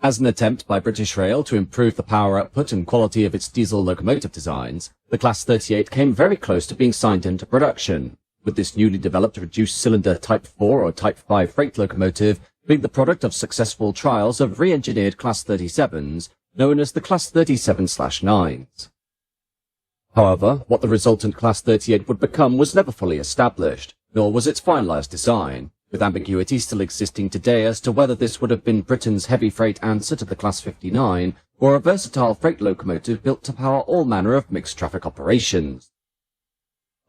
As an attempt by British Rail to improve the power output and quality of its diesel locomotive designs, the Class 38 came very close to being signed into production, with this newly developed reduced cylinder Type 4 or Type 5 freight locomotive being the product of successful trials of re-engineered Class 37s, known as the Class 37/9s. However, what the resultant Class 38 would become was never fully established, nor was its finalised design, with ambiguity still existing today as to whether this would have been Britain's heavy freight answer to the Class 59, or a versatile freight locomotive built to power all manner of mixed traffic operations.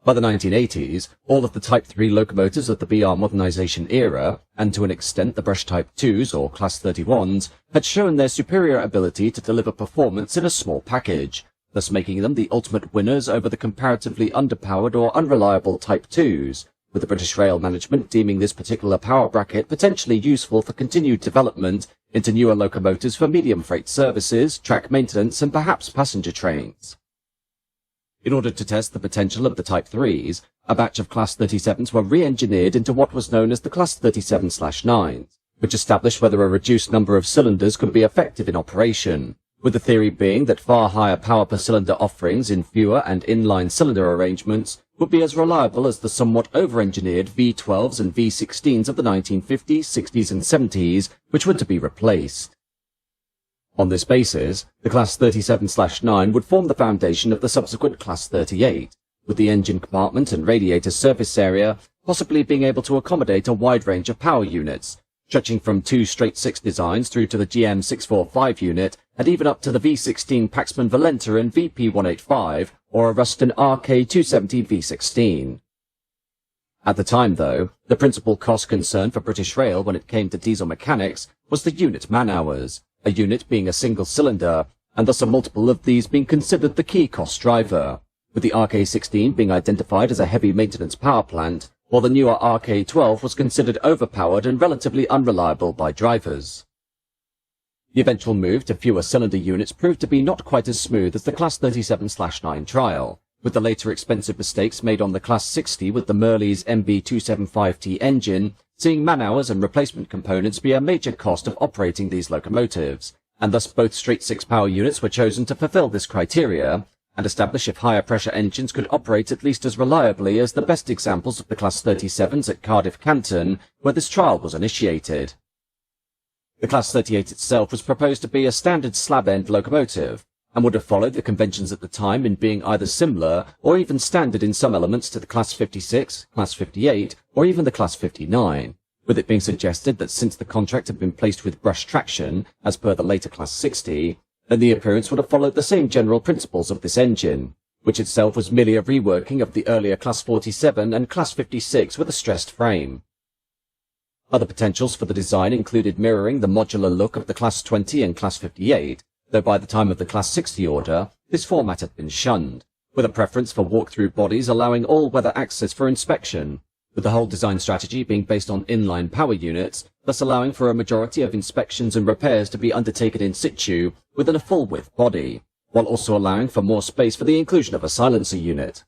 By the 1980s, all of the Type 3 locomotives of the BR modernisation era, and to an extent the Brush Type 2s or Class 31s, had shown their superior ability to deliver performance in a small package, thus making them the ultimate winners over the comparatively underpowered or unreliable Type 2s, with the British Rail management deeming this particular power bracket potentially useful for continued development into newer locomotives for medium freight services, track maintenance, and perhaps passenger trains. In order to test the potential of the Type 3s, a batch of Class 37s were re-engineered into what was known as the Class 37/9s, which established whether a reduced number of cylinders could be effective in operation, with the theory being that far higher power per cylinder offerings in fewer and inline cylinder arrangements would be as reliable as the somewhat over-engineered V12s and V16s of the 1950s, 60s and 70s, which were to be replaced. On this basis, the Class 37/9 would form the foundation of the subsequent Class 38, with the engine compartment and radiator surface area possibly being able to accommodate a wide range of power units, stretching from 2 straight-six designs through to the GM645 unit, and even up to the V16 Paxman Valenta and VP185, or a Ruston RK270 V16. At the time, though, the principal cost concern for British Rail when it came to diesel mechanics was the unit man-hours, a unit being a single cylinder, and thus a multiple of these being considered the key cost driver, with the RK16 being identified as a heavy maintenance power plant, while the newer RK12 was considered overpowered and relatively unreliable by drivers. The eventual move to fewer cylinder units proved to be not quite as smooth as the Class 37/9 trial, with the later expensive mistakes made on the Class 60 with the Merley's MB275T engine, seeing man-hours and replacement components be a major cost of operating these locomotives, and thus both straight-six power units were chosen to fulfill this criteria, and establish if higher pressure engines could operate at least as reliably as the best examples of the Class 37s at Cardiff Canton, where this trial was initiated. The Class 38 itself was proposed to be a standard slab-end locomotive, and would have followed the conventions at the time in being either similar or even standard in some elements to the Class 56, Class 58, or even the Class 59, with it being suggested that since the contract had been placed with brush traction, as per the later Class 60, then the appearance would have followed the same general principles of this engine, which itself was merely a reworking of the earlier Class 47 and Class 56 with a stressed frame. Other potentials for the design included mirroring the modular look of the Class 20 and Class 58, though by the time of the Class 60 order, this format had been shunned, with a preference for walk-through bodies allowing all-weather access for inspection, with the whole design strategy being based on inline power units, thus allowing for a majority of inspections and repairs to be undertaken in situ within a full-width body, while also allowing for more space for the inclusion of a silencer unit.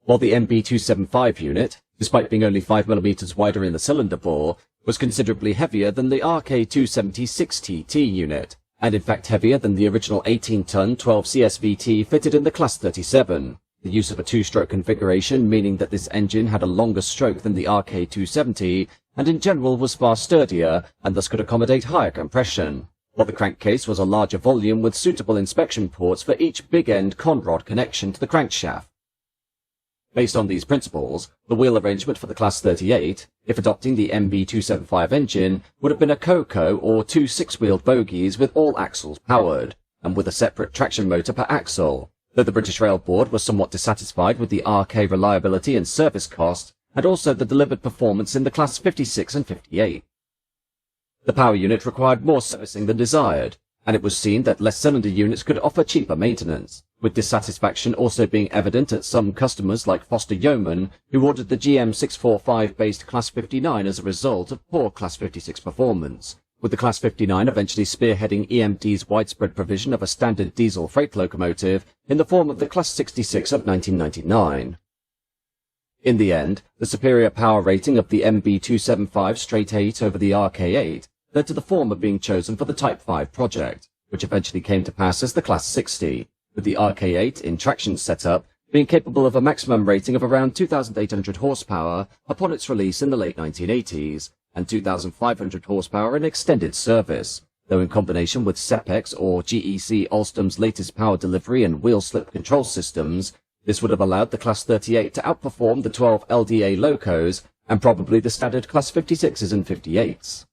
While the MB275 unit, despite being only 5mm wider in the cylinder bore, was considerably heavier than the RK276TT unit, and in fact heavier than the original 18-ton 12 CSVT fitted in the Class 37, the use of a two-stroke configuration meaning that this engine had a longer stroke than the RK270, and in general was far sturdier, and thus could accommodate higher compression, while the crankcase was a larger volume with suitable inspection ports for each big-end conrod connection to the crankshaft. Based on these principles, the wheel arrangement for the Class 38, if adopting the MB275 engine, would have been a COCO or 2 six-wheeled bogies with all axles powered, and with a separate traction motor per axle, though the British Rail Board was somewhat dissatisfied with the RK reliability and service cost, and also the delivered performance in the Class 56 and 58. The power unit required more servicing than desired, and it was seen that less cylinder units could offer cheaper maintenance, with dissatisfaction also being evident at some customers like Foster Yeoman, who ordered the GM645-based Class 59 as a result of poor Class 56 performance, with the Class 59 eventually spearheading EMD's widespread provision of a standard diesel freight locomotive in the form of the Class 66 of 1999. In the end, the superior power rating of the MB275 straight 8 over the RK8, led to the former being chosen for the Type 5 project, which eventually came to pass as the Class 60, with the RK8 in traction setup being capable of a maximum rating of around 2,800 horsepower upon its release in the late 1980s, and 2,500 horsepower in extended service, though in combination with SEPEX or GEC Alstom's latest power delivery and wheel slip control systems, this would have allowed the Class 38 to outperform the 12 LDA locos and probably the standard Class 56s and 58s.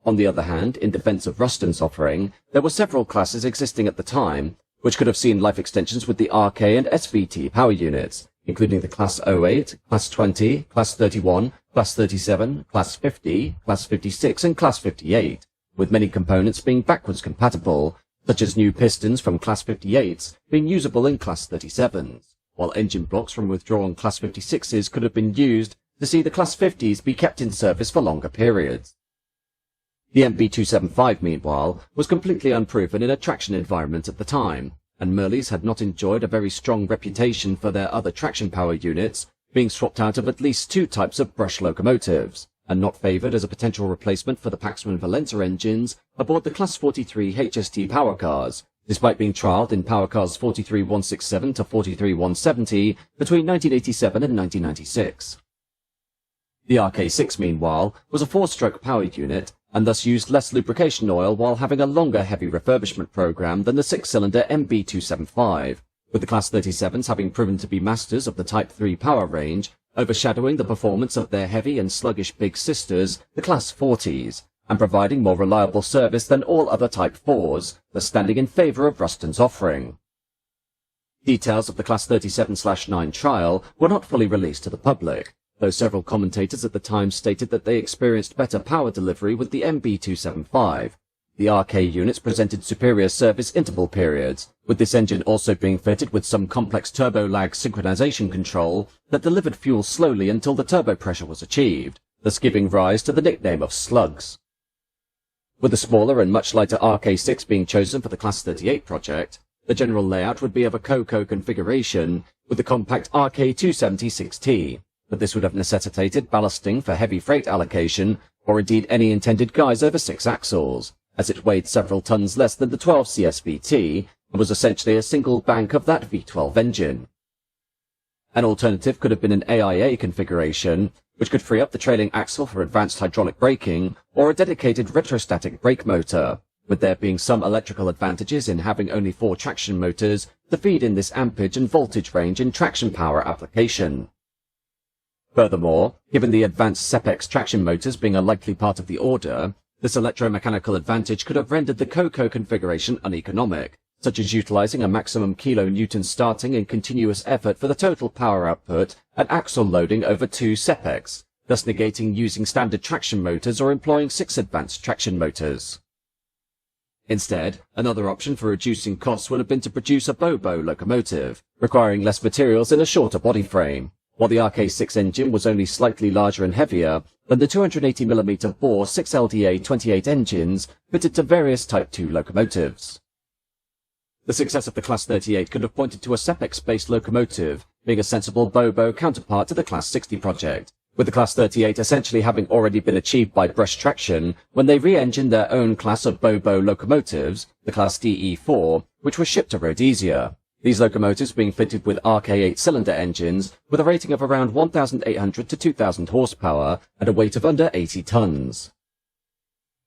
On the other hand, in defense of Ruston's offering, there were several classes existing at the time, which could have seen life extensions with the RK and SVT power units, including the Class 08, Class 20, Class 31, Class 37, Class 50, Class 56, and Class 58, with many components being backwards compatible, such as new pistons from Class 58s being usable in Class 37s, while engine blocks from withdrawn Class 56s could have been used to see the Class 50s be kept in service for longer periods. The MB275, meanwhile, was completely unproven in a traction environment at the time, and Merleys had not enjoyed a very strong reputation for their other traction power units, being swapped out of at least two types of brush locomotives, and not favoured as a potential replacement for the Paxman Valenta engines aboard the Class 43 HST power cars, despite being trialled in power cars 43167 to 43170 between 1987 and 1996. The RK6, meanwhile, was a four-stroke power unit, and thus used less lubrication oil while having a longer heavy refurbishment program than the six-cylinder MB275, with the Class 37s having proven to be masters of the Type 3 power range, overshadowing the performance of their heavy and sluggish big sisters, the Class 40s, and providing more reliable service than all other Type 4s, thus standing in favour of Ruston's offering. Details of the Class 37/9 trial were not fully released to the public, though several commentators at the time stated that they experienced better power delivery with the MB275. The RK units presented superior service interval periods, with this engine also being fitted with some complex turbo lag synchronization control that delivered fuel slowly until the turbo pressure was achieved, thus giving rise to the nickname of slugs. With the smaller and much lighter RK6 being chosen for the Class 38 project, the general layout would be of a COCO configuration with the compact RK276T, but this would have necessitated ballasting for heavy freight allocation, or indeed any intended guys over 6 axles, as it weighed several tons less than the 12 CSVT, and was essentially a single bank of that V12 engine. An alternative could have been an AIA configuration, which could free up the trailing axle for advanced hydraulic braking, or a dedicated retrostatic brake motor, with there being some electrical advantages in having only 4 traction motors to feed in this ampage and voltage range in traction power application. Furthermore, given the advanced SEPEX traction motors being a likely part of the order, this electromechanical advantage could have rendered the COCO configuration uneconomic, such as utilizing a maximum kilonewton starting and continuous effort for the total power output and axle loading over 2 SEPEX, thus negating using standard traction motors or employing 6 advanced traction motors. Instead, another option for reducing costs would have been to produce a Bobo locomotive, requiring less materials in a shorter body frame, while the RK6 engine was only slightly larger and heavier than the 280mm bore 6LDA-28 engines fitted to various Type 2 locomotives. The success of the Class 38 could have pointed to a SEPEX-based locomotive being a sensible Bobo counterpart to the Class 60 project, with the Class 38 essentially having already been achieved by brush traction when they re-engined their own class of Bobo locomotives, the Class DE4, which was shipped to Rhodesia. These locomotives being fitted with RK8 cylinder engines with a rating of around 1,800 to 2,000 horsepower and a weight of under 80 tons.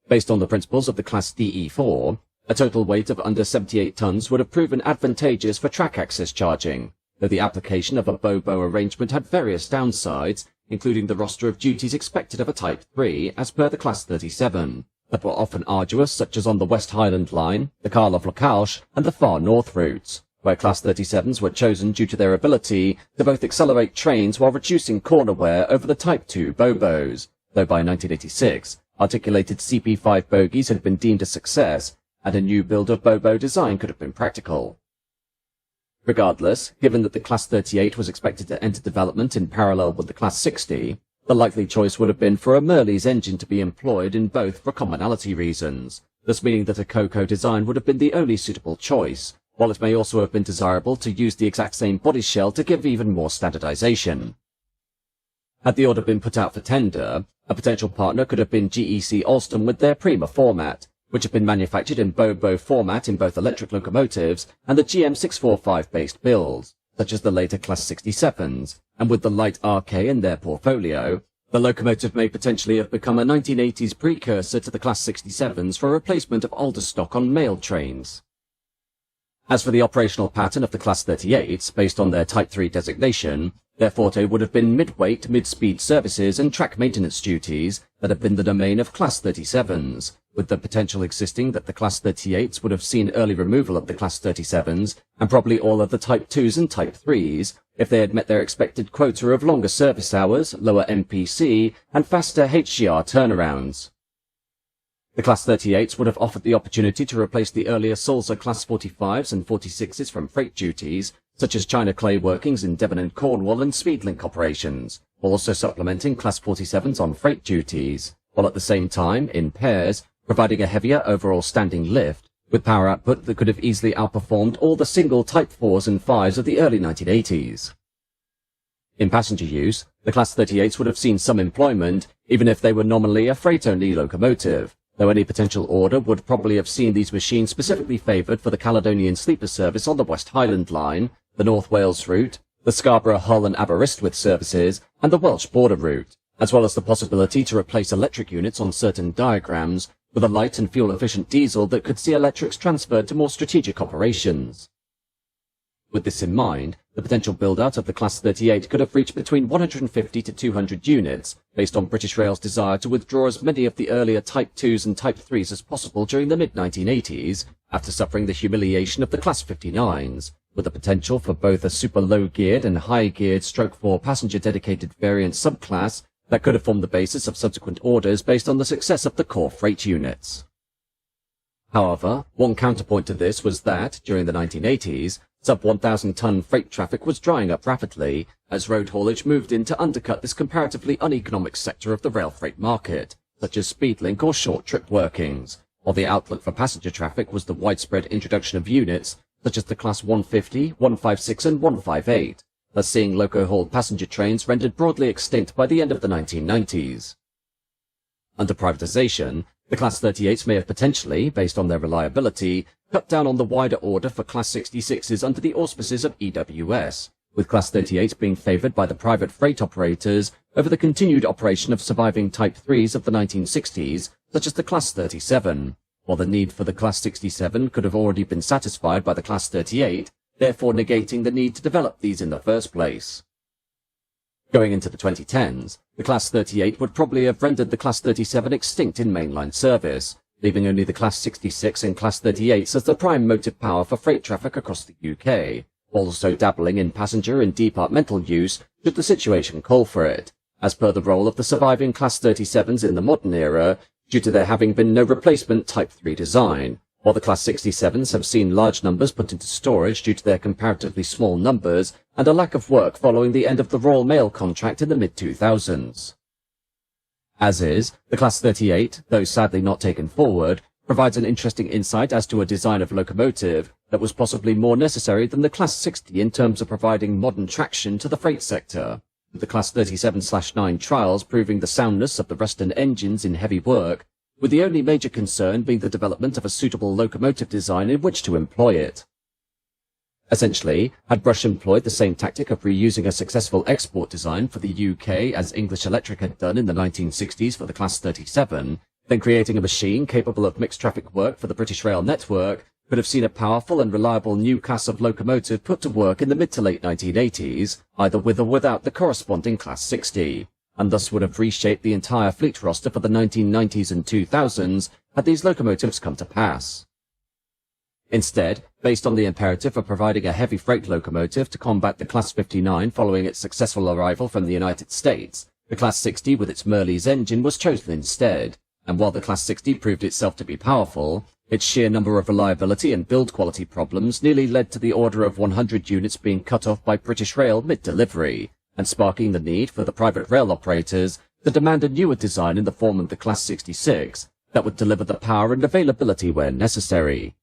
Based on the principles of the Class DE4, a total weight of under 78 tons would have proven advantageous for track access charging, though the application of a Bobo arrangement had various downsides, including the roster of duties expected of a Type 3 as per the Class 37, that were often arduous, such as on the West Highland Line, the Carl of Lochalsh, and the Far North routes, where Class 37s were chosen due to their ability to both accelerate trains while reducing corner wear over the Type 2 Bobos, though by 1986, articulated CP5 bogies had been deemed a success, and a new build of Bobo design could have been practical. Regardless, given that the Class 38 was expected to enter development in parallel with the Class 60, the likely choice would have been for a Merleys engine to be employed in both for commonality reasons, thus meaning that a COCO design would have been the only suitable choice, while it may also have been desirable to use the exact same body shell to give even more standardization. Had the order been put out for tender, a potential partner could have been GEC Alstom with their Prima format, which had been manufactured in Bobo format in both electric locomotives and the GM645-based builds, such as the later Class 67s, and with the light RK in their portfolio, the locomotive may potentially have become a 1980s precursor to the Class 67s for replacement of older stock on mail trains. As for the operational pattern of the Class 38s, based on their Type 3 designation, their forte would have been mid-weight, mid-speed services and track maintenance duties that have been the domain of Class 37s, with the potential existing that the Class 38s would have seen early removal of the Class 37s, and probably all of the Type 2s and Type 3s, if they had met their expected quota of longer service hours, lower MPC, and faster HGR turnarounds. The Class 38s would have offered the opportunity to replace the earlier Sulzer Class 45s and 46s from freight duties, such as China Clay Workings in Devon and Cornwall and Speedlink operations, while also supplementing Class 47s on freight duties, while at the same time, in pairs, providing a heavier overall standing lift, with power output that could have easily outperformed all the single Type 4s and 5s of the early 1980s. In passenger use, the Class 38s would have seen some employment, even if they were nominally a freight-only locomotive, though any potential order would probably have seen these machines specifically favoured for the Caledonian sleeper service on the West Highland Line, the North Wales route, the Scarborough, Hull and Aberystwyth services, and the Welsh border route, as well as the possibility to replace electric units on certain diagrams with a light and fuel-efficient diesel that could see electrics transferred to more strategic operations. With this in mind, the potential build-out of the Class 38 could have reached between 150 to 200 units, based on British Rail's desire to withdraw as many of the earlier Type 2s and Type 3s as possible during the mid-1980s, after suffering the humiliation of the Class 59s, with the potential for both a super low-geared and high-geared Stroke 4 passenger-dedicated variant subclass that could have formed the basis of subsequent orders based on the success of the core freight units. However, one counterpoint to this was that, during the 1980s, sub-1,000-ton freight traffic was drying up rapidly, as road haulage moved in to undercut this comparatively uneconomic sector of the rail freight market, such as Speedlink or short-trip workings, while the outlook for passenger traffic was the widespread introduction of units, such as the Class 150, 156 and 158, thus seeing loco-hauled passenger trains rendered broadly extinct by the end of the 1990s. Under privatization, the Class 38s may have potentially, based on their reliability, cut down on the wider order for Class 66s under the auspices of EWS, with Class 38s being favoured by the private freight operators over the continued operation of surviving Type 3s of the 1960s, such as the Class 37, while the need for the Class 67 could have already been satisfied by the Class 38, therefore negating the need to develop these in the first place. Going into the 2010s, the Class 38 would probably have rendered the Class 37 extinct in mainline service, leaving only the Class 66 and Class 38s as the prime motive power for freight traffic across the UK, also dabbling in passenger and departmental use should the situation call for it, as per the role of the surviving Class 37s in the modern era, due to there having been no replacement Type 3 design, while the Class 67s have seen large numbers put into storage due to their comparatively small numbers and a lack of work following the end of the Royal Mail contract in the mid-2000s. As is, the Class 38, though sadly not taken forward, provides an interesting insight as to a design of locomotive that was possibly more necessary than the Class 60 in terms of providing modern traction to the freight sector, with the Class 37/9 trials proving the soundness of the Ruston engines in heavy work, with the only major concern being the development of a suitable locomotive design in which to employ it. Essentially, had Brush employed the same tactic of reusing a successful export design for the UK as English Electric had done in the 1960s for the Class 37, then creating a machine capable of mixed traffic work for the British Rail network could have seen a powerful and reliable new class of locomotive put to work in the mid to late 1980s, either with or without the corresponding Class 60, and thus would have reshaped the entire fleet roster for the 1990s and 2000s had these locomotives come to pass. Instead, based on the imperative of providing a heavy freight locomotive to combat the Class 59 following its successful arrival from the United States, the Class 60 with its Merley's engine was chosen instead, and while the Class 60 proved itself to be powerful, its sheer number of reliability and build quality problems nearly led to the order of 100 units being cut off by British Rail mid-delivery, and sparking the need for the private rail operators to demand a newer design in the form of the Class 66 that would deliver the power and availability where necessary,